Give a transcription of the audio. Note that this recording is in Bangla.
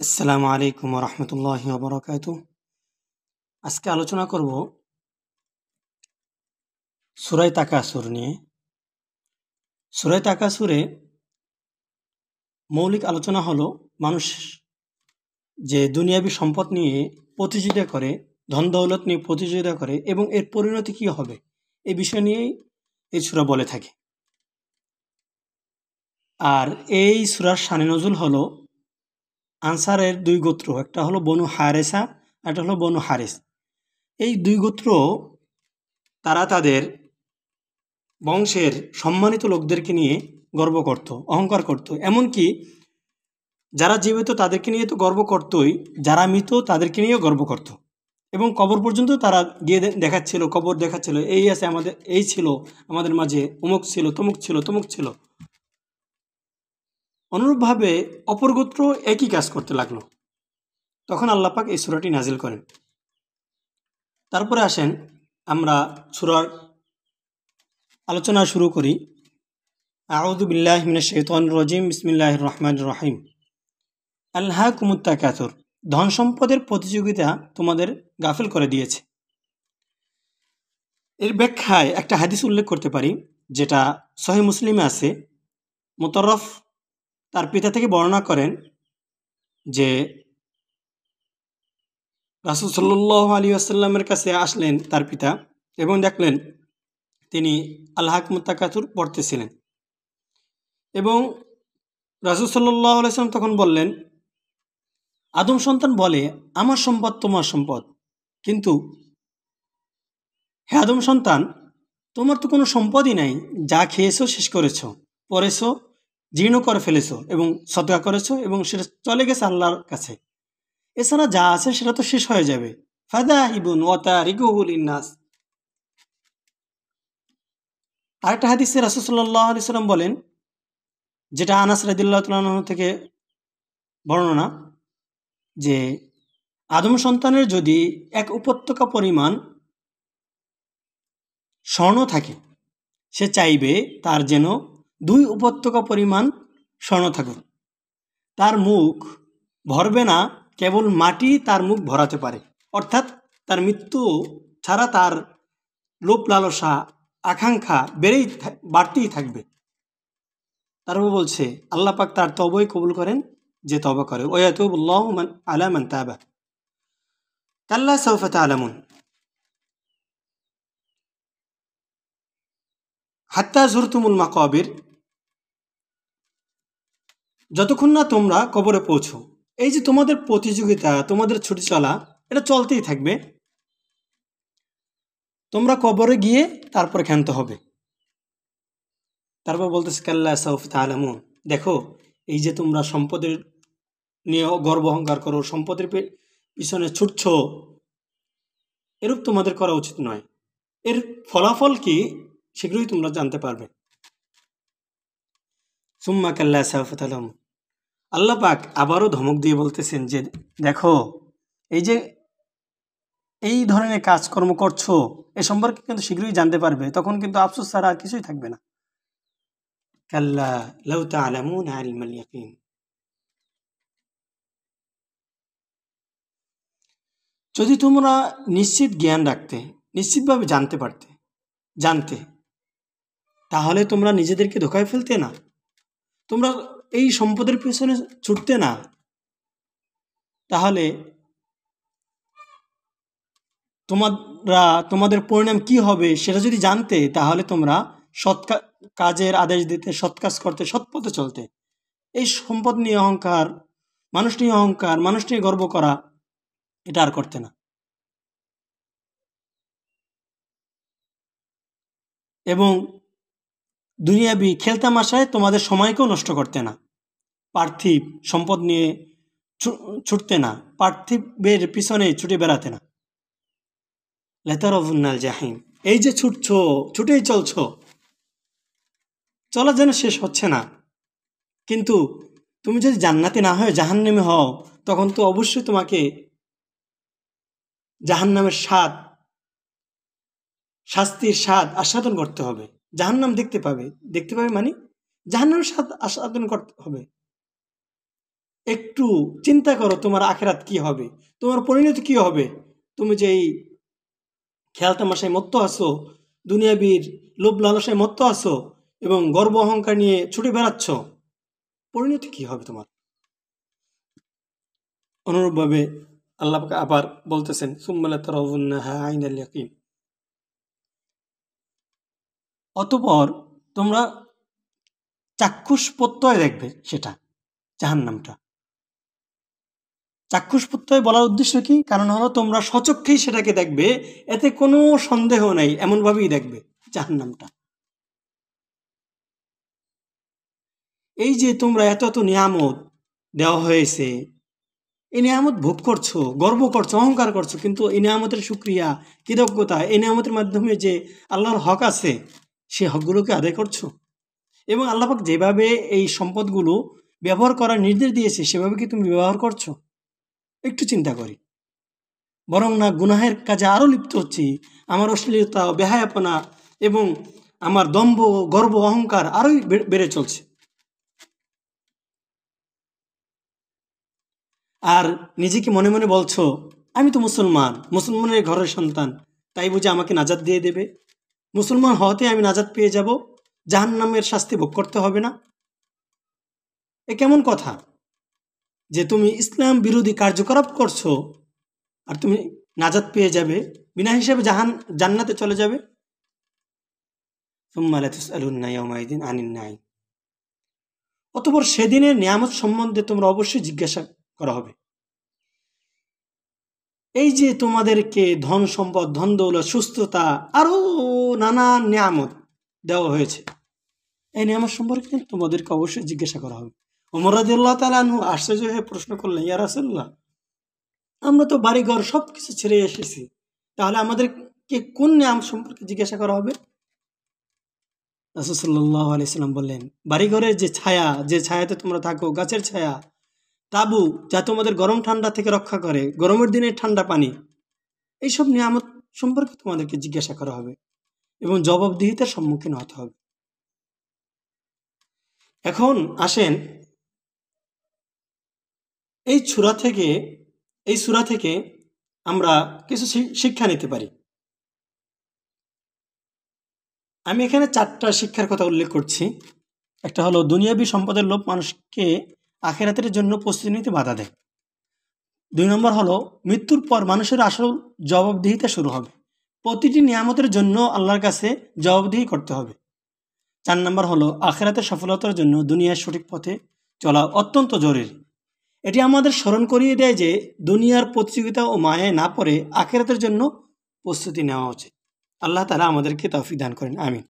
আসসালামু আলাইকুম রহমতুল্লাহি ওবরাকাতু। আজকে আলোচনা করব সূরা তাকাসুর নিয়ে। সূরা তাকাসুরে মৌলিক আলোচনা হলো মানুষ যে দুনিয়াবী সম্পদ নিয়ে প্রতিযোগিতা করে, ধন দৌলত নিয়ে প্রতিযোগিতা করে এবং এর পরিণতি কী হবে এই বিষয় নিয়েই এই সূরা বলে থাকে। আর এই সূরার শানে নজুল হলো আনসারের দুই গোত্র, একটা হলো বনু হারেসা, একটা হলো বনু হারেস। এই দুই গোত্র তারা তাদের বংশের সম্মানিত লোকদেরকে নিয়ে গর্ব করত, অহংকার করত। এমনকি যারা জীবিত তাদেরকে নিয়ে তো গর্ব করতই, যারা মৃত তাদেরকে নিয়েও গর্ব করত। এবং কবর পর্যন্ত তারা গিয়ে দেখাচ্ছিল, কবর দেখাচ্ছিল, এই আছে আমাদের, এই ছিল আমাদের মাঝে, অমুক ছিল, তমুক ছিল, তমুক ছিল। অনুরূপভাবে অপর গোত্র একই কাজ করতে লাগলো। তখন আল্লাহ পাক এই সূরাটি নাজিল করেন। তারপরে আসেন আমরা সূরার আলোচনা শুরু করি। আউযু বিল্লাহি মিনাশ শাইতানির রাজিম, বিসমিল্লাহির রহমানির রহিম। আলহাকুমুত তাকাসুর, ধন সম্পদের প্রতিযোগিতা তোমাদের গাফিল করে দিয়েছে। এর ব্যাখ্যায় একটা হাদিস উল্লেখ করতে পারি, যেটা সহিহ মুসলিমে আছে। মুতাররফ তার পিতা থেকে বর্ণনা করেন যে রাসূল সাল্লাল্লাহু আলাইহি ওয়াসাল্লামের কাছে আসলেন তার পিতা এবং দেখলেন তিনি আলহাকুমুত তাকাসুর পড়তেছিলেন। এবং রাসূল সাল্লাল্লাহু আলাইহি ওয়াসাল্লাম তখন বললেন, আদম সন্তান বলে আমার সম্পদ তোমার সম্পদ, কিন্তু হে আদম সন্তান, তোমার তো কোনো সম্পদই নাই। যা খেয়েছো শেষ করেছো, পরেছো, জীর্ণ করে ফেলেছো এবং সদকা করেছো এবং সেটা চলে গেছে আল্লাহর কাছে। এছাড়া যা আছে সেটা তো শেষ হয়ে যাবে। ফাদাহিবুন ওয়া তারিকুহু লিন্নাস। আরেকটা হাদিসে রাসূল সাল্লাল্লাহু আলাইহি সাল্লাম বলেন, যেটা আনাস রাদিয়াল্লাহু তাআলা আনহু থেকে বর্ণনা, যে আদম সন্তানের যদি এক উপত্যকা পরিমাণ স্বর্ণ থাকে, সে চাইবে তার যেন 2 উপত্যকা পরিমাণ স্বর্ণ থাকুক। তার মুখ ভরবে না, কেবল মাটি তার মুখ ভরাতে পারে। অর্থাৎ তার মৃত্যু ছাড়া তার লোভ লালসা আকাঙ্ক্ষা বাড়তেই থাকবে। তারপর বলছে আল্লাহ পাক তার তওবাই কবুল করেন যে তওবা করে। ওয়ায়াতুবুল্লাহু আলা মান তাবা। কাল্লা সাউফা তা'লামুন হাত্তা যুরতুমুল মাকাবির। যতক্ষণ না তোমরা কবরে পৌঁছো। এই যে তোমাদের প্রতিযোগিতা, তোমাদের ছুটি চলা, এটা চলতেই থাকবে। তোমরা কবরে গিয়ে তারপরে ক্ষান্ত হবে। তারপর বলতেছে কাল্লা সাউফা তা'লামুন, দেখো এই যে তোমরা সম্পদের নিয়ে গর্ব অহংকার করো, সম্পদের পিছনে ছুটছ, এরূপ তোমাদের করা উচিত নয়। এর ফলাফল কি শীঘ্রই তোমরা জানতে পারবে। সুম্মা কাল্লা সাউফা তা'লামুন। আল্লাহ পাক আবারও ধমক দিয়ে বলতেছেন যে দেখো এই যে এই ধরনের কাজকর্ম করছো, এ সম্পর্কে কিন্তু শীঘ্রই জানতে পারবে। তখন কিন্তু আফসোস ছাড়া আর কিছুই থাকবে না। কাল্লা লাউ তা'লামুনা ইলমাল ইয়াকিন। যদি তোমরা নিশ্চিত জ্ঞান রাখতে, নিশ্চিতভাবে জানতে, তাহলে তোমরা নিজেদেরকে ধোঁকায় ফেলতে না, তোমরা এই সম্পদের পেছনে ছুটতে না। তাহলে তোমাদের পরিণাম কি হবে সেটা যদি জানতে, তাহলে তোমরা সৎ কাজের আদেশ দিতে, সৎ কাজ করতে, সৎ পথে চলতে। এই সম্পদ নিয়ে অহংকার, মানুষ নিয়ে গর্ব করা, এটা আর করতে না। এবং দুনিয়াবি খেলতামাশায় তোমাদের সময়কেও নষ্ট করতে না। পার্থিব সম্পদ নিয়ে ছুটতে না, পার্থিবের পিছনে ছুটে বেড়াতে না। লেতারফুন্নাল জাহিম, এই যে ছুটেই চলছো, চলা যেন শেষ হচ্ছে না। কিন্তু তুমি যদি জান্নাতে না হয়ে জাহান্নামে হও, তখন তো অবশ্যই তোমাকে জাহান্নামের শাস্তির স্বাদ আস্বাদন করতে হবে। জাহান্নাম দেখতে পাবে মানে জাহান্নামের স্বাদ আস্বাদন করতে হবে। একটু চিন্তা করো তোমার আখেরাত কি হবে, তোমার পরিণতি কি হবে। তুমি যে এই খেয়াল তামাশায় মত্ত আছো, দুনিয়াবীর লোভ লালসায় মত্ত আছো এবং গর্ব অহংকার নিয়ে ছুটে বেড়াচ্ছ, পরিণতি কি হবে তোমার। অনুরূপভাবে আল্লাহ পাক আবার বলতেছেন সুম্মা লাতারাউন্নাহা আইনাল ইয়াকিন, অতঃপর তোমরা চাক্ষুষ প্রত্যয় দেখবে সেটা জাহান্নামটা। চাক্ষুষ প্রত্যয় বলার উদ্দেশ্য কি? কারণ হলো তোমরা স্বচক্ষেই সেটাকে দেখবে, এতে কোনো সন্দেহ নাই, এমনভাবেই দেখবে জাহান্নামটা। এই যে তোমরা এত এত নিয়ামত দেওয়া হয়েছে, এই নিয়ামত ভোগ করছো, গর্ব করছো, অহংকার করছো, কিন্তু এই নিয়ামতের সুক্রিয়া, কৃতজ্ঞতা, এই নিয়ামতের মাধ্যমে যে আল্লাহর হক আছে সেই হকগুলোকে আদায় করছো। এবং আল্লাহ পাক যেভাবে এই সম্পদগুলো ব্যবহার করার নির্দেশ দিয়েছে সেভাবে কি তুমি ব্যবহার করছো? একটু চিন্তা করি। বরং না গুনাহের কাজে আরও লিপ্ত হচ্ছি, আমার অশ্লীলতা, বেহায়াপনা এবং আমার দম্ভ, গর্ব, অহংকার আরোই বেড়ে চলছে। আর নিজেকে মনে মনে বলছো আমি তো মুসলমান, মুসলমানের ঘরের সন্তান, তাই বুঝে আমাকে নাজাত দিয়ে দেবে, মুসলমান হওয়াতে আমি নাজাত পেয়ে যাব, জাহান্নামের শাস্তি ভোগ করতে হবে না। এ কেমন কথা যে তুমি ইসলাম বিরোধী কার্যকলাপ করছো আর তুমি নাজাত পেয়ে যাবে, বিনা হিসেবে জান্নাতে চলে যাবে। সুম্মা লাতুসআলুন্না ইয়াওমাইদিন আনিন নাঈম, অতঃপর সেদিনের নিয়ামত সম্বন্ধে তোমরা অবশ্যই জিজ্ঞাসা করা হবে। এই যে তোমাদেরকে ধন সম্পদ, ধন দৌলত, সুস্থতা, আরো নানান নিয়ামত দেওয়া হয়েছে, এই নিয়ামত সম্পর্কে তোমাদেরকে অবশ্যই জিজ্ঞাসা করা হবে। ওমর রাদিয়াল্লাহু তাআলা আনহু আশ্চর্য হয়ে প্রশ্ন করলেন, ইয়া রাসূলুল্লাহ, আমরা তো বাড়িঘর সবকিছু ছেড়ে এসেছি, তাহলে আমাদেরকে কোন নিয়ামত সম্পর্কে জিজ্ঞাসা করা হবে? রাসূল সাল্লাল্লাহু আলাইহি সাল্লাম বললেন, বাড়িঘরের যে ছায়া, যে ছায়াতে তোমরা থাকো, গাছের ছায়া, তাবু যা তোমাদের গরম ঠান্ডা থেকে রক্ষা করে, গরমের দিনে ঠান্ডা পানি, এইসব নিয়ামত সম্পর্কে তোমাদেরকে জিজ্ঞাসা করা হবে এবং জবাবদিহিতার সম্মুখীন হতে হবে। এখন আসেন এই সূরা থেকে আমরা কিছু শিক্ষা নিতে পারি। আমি এখানে 4টা শিক্ষার কথা উল্লেখ করছি। একটা হলো দুনিয়াবী সম্পদের লোভ মানুষকে আখিরাতের জন্য প্রস্তুতি নিতে বাধা দেয়। 2 নম্বর হলো মৃত্যুর পর মানুষের আসল জবাবদিহিতা শুরু হবে, প্রতিটি নিয়ামতের জন্য আল্লাহর কাছে জবাবদিহি করতে হবে। 4 নম্বর হলো আখিরাতের সফলতার জন্য দুনিয়ার সঠিক পথে চলা অত্যন্ত জরুরি। এটি আমাদের স্মরণ করিয়ে দেয় যে দুনিয়ার প্রতিযোগিতা ও মায়ায় না পড়ে আখিরাতের জন্য প্রস্তুতি নেওয়া উচিত। আল্লাহ তাআলা আমাদেরকে তৌফিক দান করেন, আমিন।